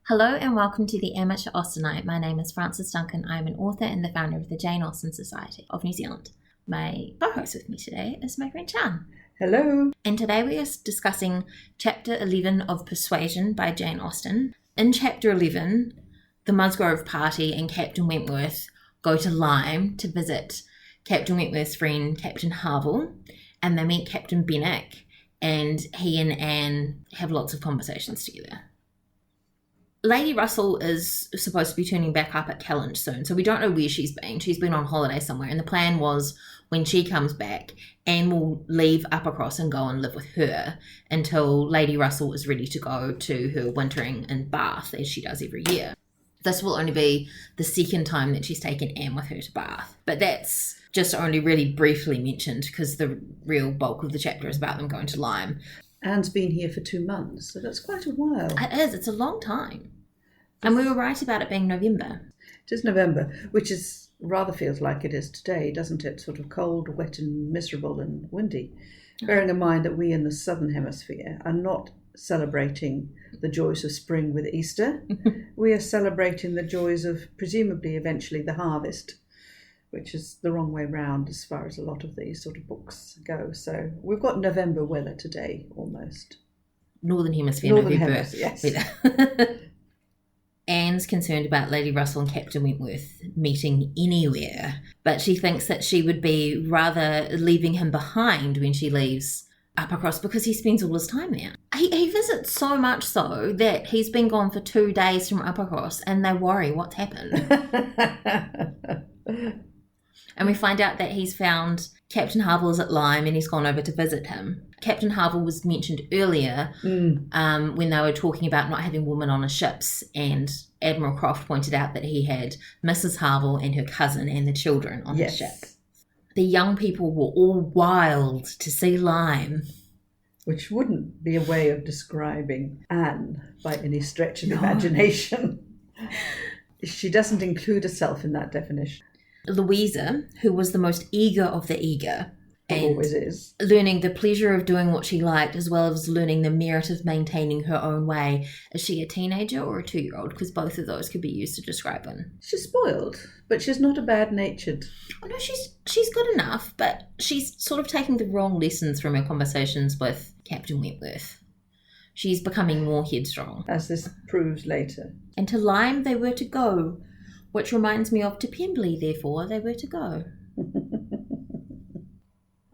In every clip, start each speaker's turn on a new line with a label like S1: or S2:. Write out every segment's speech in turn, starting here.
S1: Hello and welcome to the Amateur Austenite. My name is Frances Duncan. I am an author and the founder of the Jane Austen Society of New Zealand. My co-host with me today is my friend Chan.
S2: Hello.
S1: And today we are discussing Chapter 11 of Persuasion by Jane Austen. In Chapter 11, the Musgrove party and Captain Wentworth go to Lyme to visit Captain Wentworth's friend Captain Harville, and they meet Captain Benwick, and he and Anne have lots of conversations together. Lady Russell is supposed to be turning back up at Kellynch soon, so we don't know where she's been. She's been on holiday somewhere, and the plan was when she comes back, Anne will leave Uppercross and go and live with her until Lady Russell is ready to go to her wintering in Bath, as she does every year. This will only be the second time that she's taken Anne with her to Bath, but that's just only really briefly mentioned because the real bulk of the chapter is about them going to Lyme.
S2: Anne's been here for 2 months, so that's quite a while.
S1: It is, it's a long time. And we were right about it being November.
S2: It is November, which is rather feels like it is today, doesn't it? Sort of cold, wet and miserable and windy. Bearing in mind that we in the Southern Hemisphere are not celebrating the joys of spring with Easter. We are celebrating the joys of presumably eventually the harvest, which is the wrong way round as far as a lot of these sort of books go. So we've got November weather today, almost.
S1: Northern Hemisphere November.
S2: Yes.
S1: Anne's concerned about Lady Russell and Captain Wentworth meeting anywhere, but she thinks that she would be rather leaving him behind when she leaves Uppercross because he spends all his time there. He visits so much so that he's been gone for 2 days from Uppercross and they worry what's happened. And we find out that he's found Captain Harville is at Lyme and he's gone over to visit him. Captain Harville was mentioned earlier when they were talking about not having women on the ships, and Admiral Croft pointed out that he had Mrs. Harville and her cousin and the children on the ship. The young people were all wild to see Lyme.
S2: Which wouldn't be a way of describing Anne by any stretch of imagination. She doesn't include herself in that definition.
S1: Louisa, who was the most eager of the eager, and
S2: always is,
S1: learning the pleasure of doing what she liked as well as learning the merit of maintaining her own way. Is she a teenager or a 2-year-old? Because both of those could be used to describe her.
S2: She's spoiled, but she's not a bad-natured.
S1: Oh no, she's good enough, but she's sort of taking the wrong lessons from her conversations with Captain Wentworth. She's becoming more headstrong.
S2: As this proves later.
S1: And to Lyme they were to go, which reminds me of to Pemberley, therefore, they were to go.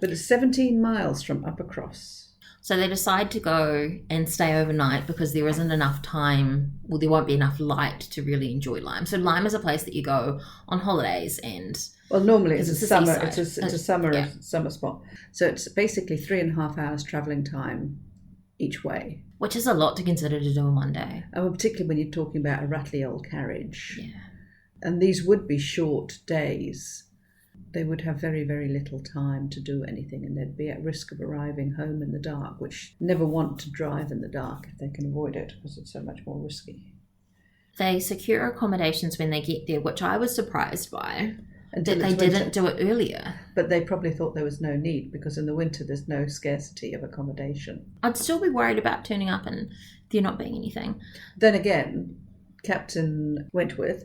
S2: But it's 17 miles from Uppercross.
S1: So they decide to go and stay overnight because there isn't enough time, well, there won't be enough light to really enjoy Lyme. So Lyme is a place that you go on holidays and...
S2: Well, normally it's a summer,
S1: seaside.
S2: it's a summer spot. So it's basically 3.5 hours travelling time each way.
S1: Which is a lot to consider to do in one day.
S2: And particularly when you're talking about a rattly old carriage.
S1: Yeah.
S2: And these would be short days. They would have very, very little time to do anything, and they'd be at risk of arriving home in the dark, which never want to drive in the dark if they can avoid it, because it's so much more risky.
S1: They secure accommodations when they get there, which I was surprised by,
S2: Until
S1: that they didn't do it earlier.
S2: But they probably thought there was no need, because in the winter there's no scarcity of accommodation.
S1: I'd still be worried about turning up and there not being anything.
S2: Then again, Captain Wentworth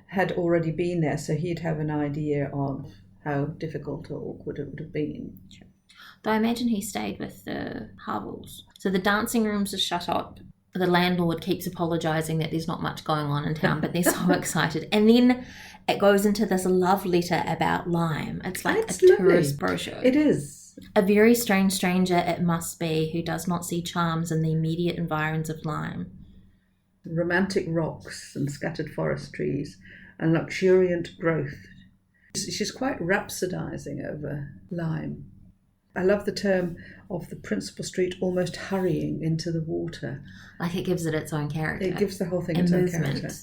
S2: had already been there, so he'd have an idea of how difficult or awkward it would have been.
S1: Though I imagine he stayed with the Harvilles. So the dancing rooms are shut up. The landlord keeps apologising that there's not much going on in town, but they're so excited. And then it goes into this love letter about Lyme. It's like a tourist brochure.
S2: It is.
S1: A very strange stranger it must be who does not see charms in the immediate environs of Lyme.
S2: Romantic rocks and scattered forest trees and luxuriant growth. She's quite rhapsodising over Lyme. I love the term of the principal street almost hurrying into the water.
S1: Like it gives it its own character.
S2: It gives the whole thing
S1: and
S2: its own
S1: movement.
S2: Character.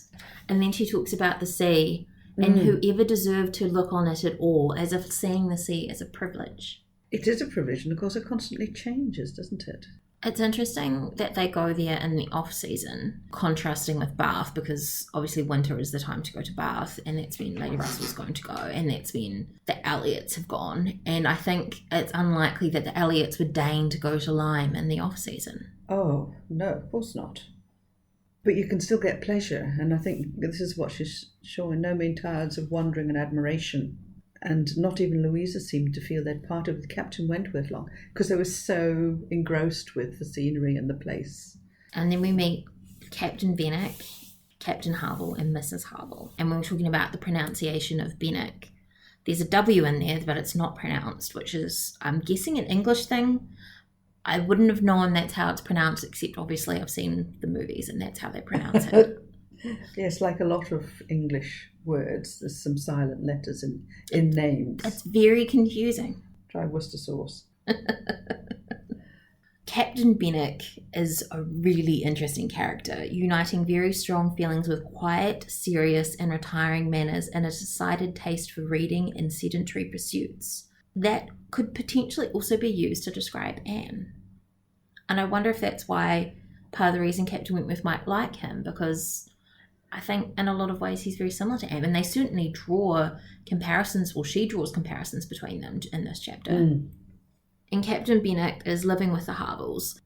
S1: And then she talks about the sea and whoever deserved to look on it at all, as if seeing the sea is a privilege.
S2: It is a privilege, and of course it constantly changes, doesn't it?
S1: It's interesting that they go there in the off-season, contrasting with Bath, because obviously winter is the time to go to Bath, and that's when Lady Russell's going to go, and that's when the Elliots have gone. And I think it's unlikely that the Elliots would deign to go to Lyme in the off-season.
S2: Oh, no, of course not. But you can still get pleasure, and I think this is what she's showing, no mean tides of wondering and admiration. And not even Louisa seemed to feel they'd parted with Captain Wentworth long, because they were so engrossed with the scenery and the place.
S1: And then we meet Captain Benwick, Captain Harville, and Mrs. Harville. And we were talking about the pronunciation of Benwick. There's a W in there, but it's not pronounced, which is, I'm guessing, an English thing. I wouldn't have known that's how it's pronounced, except obviously I've seen the movies and that's how they pronounce it.
S2: Yes, like a lot of English words, there's some silent letters in names.
S1: It's very confusing.
S2: Try Worcester sauce.
S1: Captain Benwick is a really interesting character, uniting very strong feelings with quiet, serious, and retiring manners and a decided taste for reading and sedentary pursuits. That could potentially also be used to describe Anne. And I wonder if that's why part of the reason Captain Wentworth might like him, because I think in a lot of ways he's very similar to Anne, and they certainly draw comparisons, or she draws comparisons between them in this chapter. And Captain Benwick is living with the Harvilles.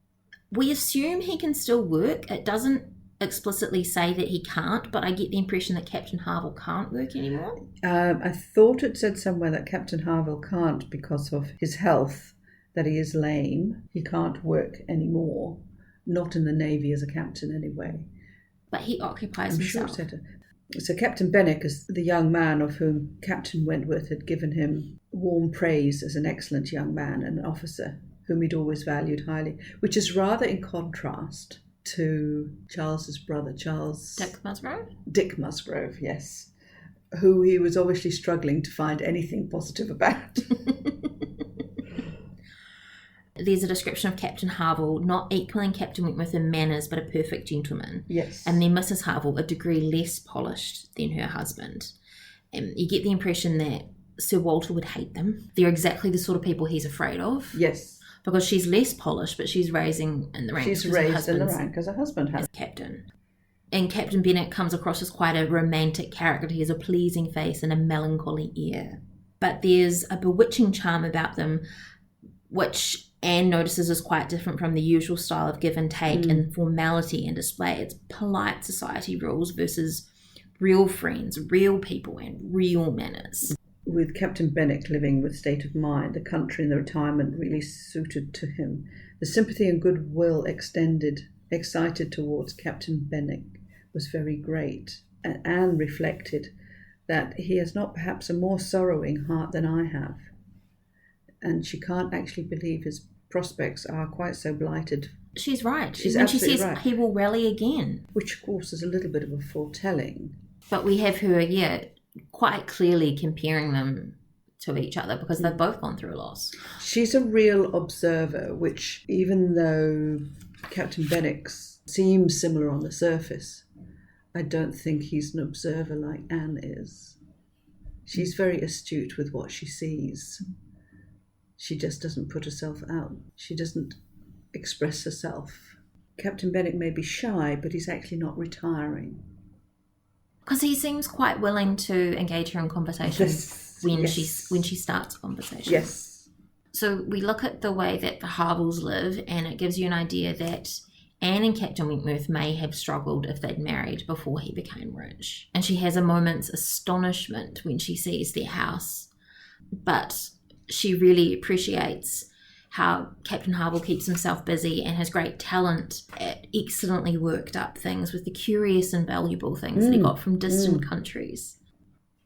S1: We assume he can still work. It doesn't explicitly say that he can't, but I get the impression that Captain Harville can't work anymore.
S2: I thought it said somewhere that Captain Harville can't because of his health, that he is lame. He can't work anymore, not in the Navy as a captain anyway.
S1: But he occupies himself.
S2: Sure. So Captain Benwick is the young man of whom Captain Wentworth had given him warm praise as an excellent young man and an officer whom he'd always valued highly, which is rather in contrast to Charles's brother,
S1: Dick Musgrove?
S2: Dick Musgrove, yes, who he was obviously struggling to find anything positive about.
S1: There's a description of Captain Harville not equaling Captain Wentworth in manners, but a perfect gentleman.
S2: Yes.
S1: And then Mrs. Harville, a degree less polished than her husband. And you get the impression that Sir Walter would hate them. They're exactly the sort of people he's afraid of.
S2: Yes.
S1: Because she's less polished, but she's raising in the ranks.
S2: She's raised in the rank as a husband has.
S1: As captain. And Captain Benwick comes across as quite a romantic character. He has a pleasing face and a melancholy air. But there's a bewitching charm about them, which Anne notices is quite different from the usual style of give and take and formality and display. It's polite society rules versus real friends, real people, and real manners.
S2: With Captain Benwick living with state of mind, the country and the retirement really suited to him. The sympathy and goodwill excited towards Captain Benwick was very great. And Anne reflected that he has not perhaps a more sorrowing heart than I have. And she can't actually believe his prospects are quite so blighted.
S1: She's right.
S2: She's
S1: when
S2: absolutely
S1: she says
S2: right.
S1: He will rally again.
S2: Which, of course, is a little bit of a foretelling.
S1: But we have her, quite clearly comparing them to each other because they've both gone through a loss.
S2: She's a real observer, which, even though Captain Benwick seems similar on the surface, I don't think he's an observer like Anne is. She's very astute with what she sees. She just doesn't put herself out. She doesn't express herself. Captain Benwick may be shy, but he's actually not retiring.
S1: Because he seems quite willing to engage her in conversation when she starts a conversation.
S2: Yes.
S1: So we look at the way that the Harvilles live, and it gives you an idea that Anne and Captain Wentworth may have struggled if they'd married before he became rich. And she has a moment's astonishment when she sees their house. But she really appreciates how Captain Harville keeps himself busy and has great talent at excellently worked up things with the curious and valuable things that he got from distant countries.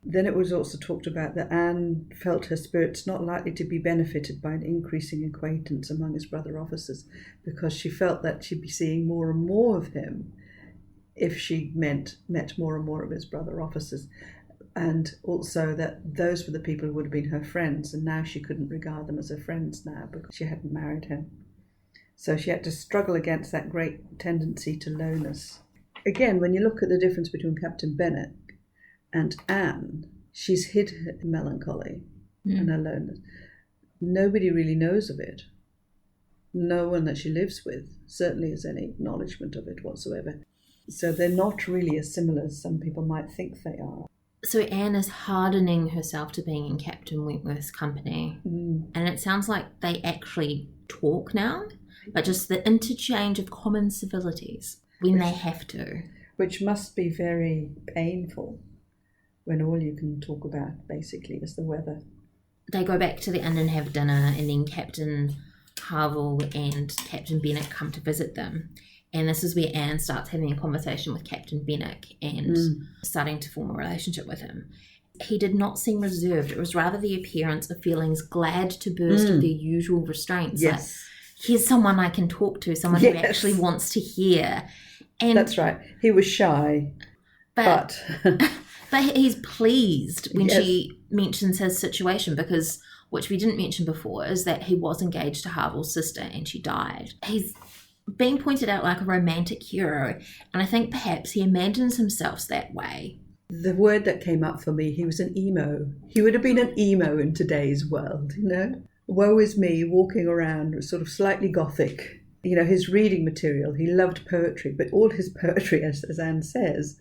S2: Then it was also talked about that Anne felt her spirits not likely to be benefited by an increasing acquaintance among his brother officers, because she felt that she'd be seeing more and more of him if she met more and more of his brother officers. And also that those were the people who would have been her friends, and now she couldn't regard them as her friends now because she hadn't married him. So she had to struggle against that great tendency to lowness. Again, when you look at the difference between Captain Benwick and Anne, she's hid her melancholy and her loneliness. Nobody really knows of it. No one that she lives with certainly has any acknowledgement of it whatsoever. So they're not really as similar as some people might think they are.
S1: So Anne is hardening herself to being in Captain Wentworth's company. And it sounds like they actually talk now, but just the interchange of common civilities. when they have to.
S2: Which must be very painful when all you can talk about basically is the weather.
S1: They go back to the inn and have dinner, and then Captain Harville and Captain Benwick come to visit them. And this is where Anne starts having a conversation with Captain Benwick and starting to form a relationship with him. He did not seem reserved. It was rather the appearance of feelings glad to burst with their usual restraints.
S2: Yes.
S1: Like, here's someone I can talk to, someone who actually wants to hear. And
S2: that's right. He was shy, but
S1: but he's pleased when she mentions his situation, because, which we didn't mention before, is that he was engaged to Harville's sister and she died. He's being pointed out like a romantic hero, and I think perhaps he imagines himself that way.
S2: The word that came up for me, he was an emo. He would have been an emo in today's world, you know? Woe is me, walking around, sort of slightly gothic. You know, his reading material, he loved poetry, but all his poetry, as Anne says,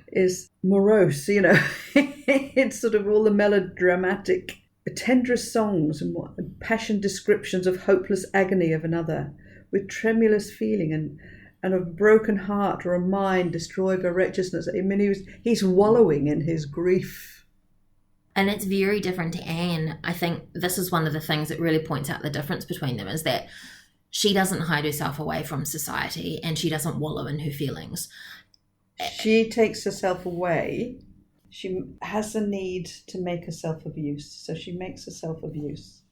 S2: is morose, you know. It's sort of all the melodramatic, tenderest songs and passion descriptions of hopeless agony of another, with tremulous feeling and a broken heart or a mind destroyed by wretchedness. I mean, he's wallowing in his grief.
S1: And it's very different to Anne. I think this is one of the things that really points out the difference between them, is that she doesn't hide herself away from society and she doesn't wallow in her feelings.
S2: She takes herself away. She has a need to make herself of use, so she makes herself of use.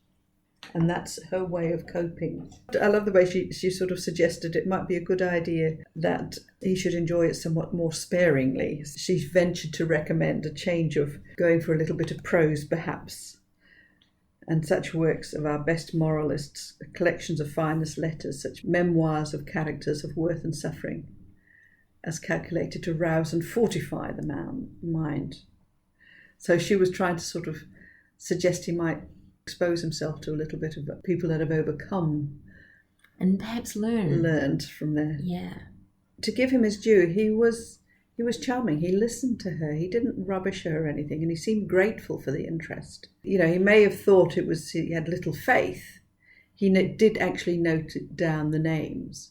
S2: And that's her way of coping. I love the way she sort of suggested it might be a good idea that he should enjoy it somewhat more sparingly. She ventured to recommend a change of going for a little bit of prose, perhaps. And such works of our best moralists, collections of finest letters, such memoirs of characters of worth and suffering, as calculated to rouse and fortify the mind. So she was trying to sort of suggest he might expose himself to a little bit of people that have overcome.
S1: And perhaps learned
S2: from there.
S1: Yeah.
S2: To give him his due, he was charming. He listened to her. He didn't rubbish her or anything, and he seemed grateful for the interest. You know, he may have thought he had little faith. He did actually note down the names.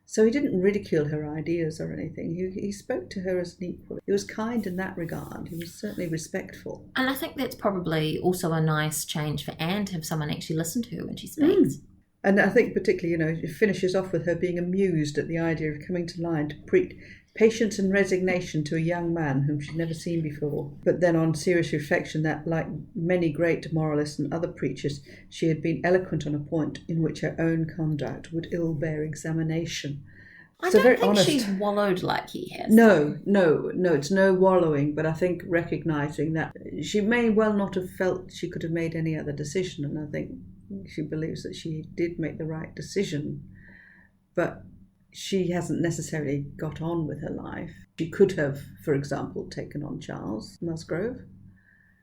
S2: So he didn't ridicule her ideas or anything. He spoke to her as an equal. He was kind in that regard. He was certainly respectful.
S1: And I think that's probably also a nice change for Anne, to have someone actually listen to her when she speaks.
S2: And I think particularly, you know, it finishes off with her being amused at the idea of coming to Lyme to preach patience and resignation to a young man whom she'd never seen before. But then on serious reflection that, like many great moralists and other preachers, she had been eloquent on a point in which her own conduct would ill bear examination.
S1: I don't think she's wallowed like he has.
S2: No, it's no wallowing, but I think recognising that she may well not have felt she could have made any other decision, and I think she believes that she did make the right decision, but she hasn't necessarily got on with her life. She could have, for example, taken on Charles Musgrove,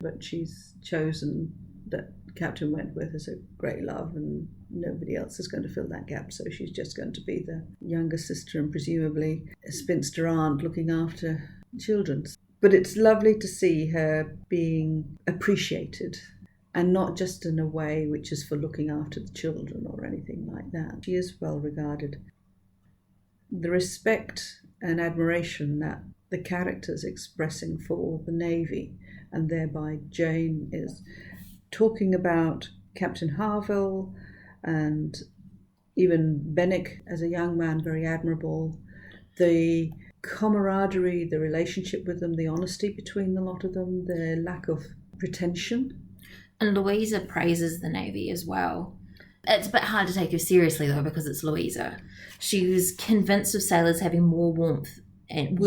S2: but she's chosen that Captain Wentworth is a great love and nobody else is going to fill that gap, so she's just going to be the younger sister and presumably a spinster aunt looking after children. But it's lovely to see her being appreciated, and not just in a way which is for looking after the children or anything like that. She is well regarded. The respect and admiration that the character's expressing for the Navy, and thereby Jane is talking about Captain Harville and even Benwick as a young man, very admirable. The camaraderie, the relationship with them, the honesty between the lot of them, their lack of pretension.
S1: And Louisa praises the Navy as well. It's a bit hard to take her seriously, though, because it's Louisa. She was convinced of sailors having more worth and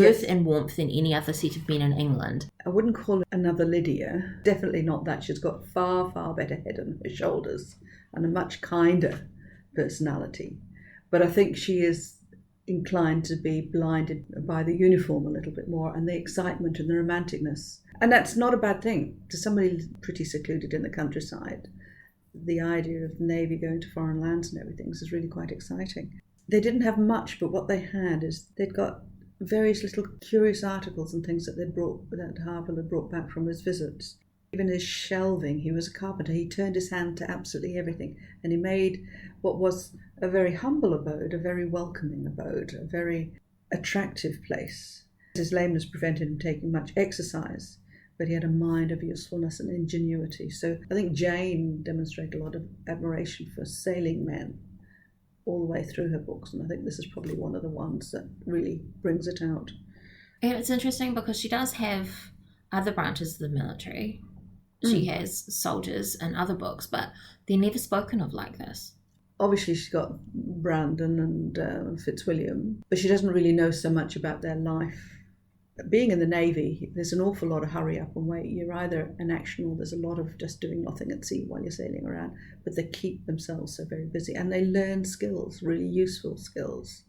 S1: warmth than any other set of men in England.
S2: I wouldn't call her another Lydia. Definitely not that. She's got far, far better head on her shoulders and a much kinder personality. But I think she is inclined to be blinded by the uniform a little bit more and the excitement and the romanticness. And that's not a bad thing. To somebody pretty secluded in the countryside, the idea of the Navy going to foreign lands and everything is really quite exciting. They didn't have much, but what they had is they'd got various little curious articles and things that Harville had brought back from his visits. Even his shelving, he was a carpenter, he turned his hand to absolutely everything, and he made what was a very humble abode, a very welcoming abode, attractive place. His lameness prevented him taking much exercise, but he had a mind of usefulness and ingenuity. So I think Jane demonstrated a lot of admiration for sailing men all the way through her books, and I think this is probably one of the ones that really brings it out.
S1: And it's interesting because she does have other branches of the military. She has soldiers and other books, but they're never spoken of like this.
S2: Obviously, she's got Brandon and Fitzwilliam, but she doesn't really know so much about their life. Being in the Navy, there's an awful lot of hurry up and wait. You're either in action or there's a lot of just doing nothing at sea while you're sailing around, but they keep themselves so very busy and they learn skills, really useful skills.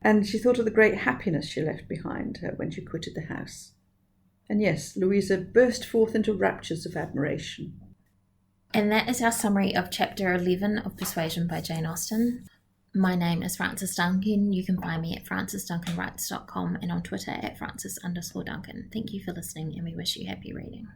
S2: And she thought of the great happiness she left behind her when she quitted the house. And yes, Louisa burst forth into raptures of admiration.
S1: And that is our summary of Chapter 11 of Persuasion by Jane Austen. My name is Frances Duncan. You can find me at francesduncanwrites.com and on Twitter at Frances_Duncan. Thank you for listening and we wish you happy reading.